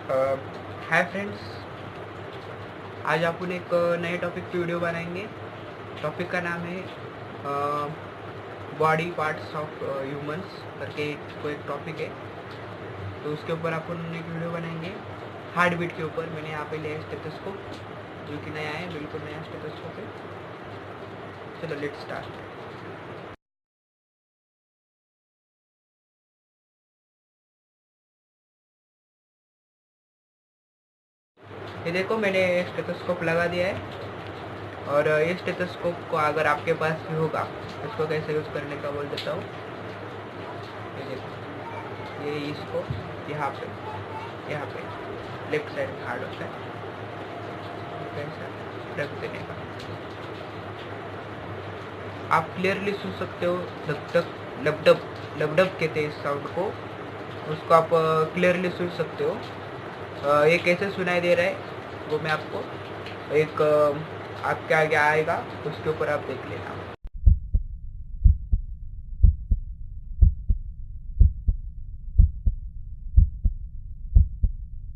Hi friends, आज अपन एक नए टॉपिक पे वीडियो बनाएंगे। टॉपिक का नाम है बॉडी पार्ट्स ऑफ ह्यूमंस करके कोई एक टॉपिक है। तो उसके ऊपर अपन एक वीडियो बनाएंगे हार्ट बीट के ऊपर। मैंने यहाँ पे लिया स्टेथोस्कोप, जो कि नया है, बिल्कुल नया स्टेथोस्कोप है। चलो लेट्स स्टार्ट। ये देखो, मैंने स्टेथोस्कोप लगा दिया है। और ये स्टेथोस्कोप को अगर आपके पास भी होगा, इसको कैसे यूज़ करने का बोल देता हूँ। ये देखो, ये इसको यहाँ पे लेफ्ट साइड में हार्ड होता है, ऐसा रख देने का। आप क्लियरली सुन सकते हो। धक धक लबडब लबडब कहते हैं इस साउंड को। उसको आप क्लियरली सुन सकते हो। ये कैसे सुनाई दे रहा है वो मैं आपको एक आपके आगे आएगा, उसके ऊपर आप देख लेना।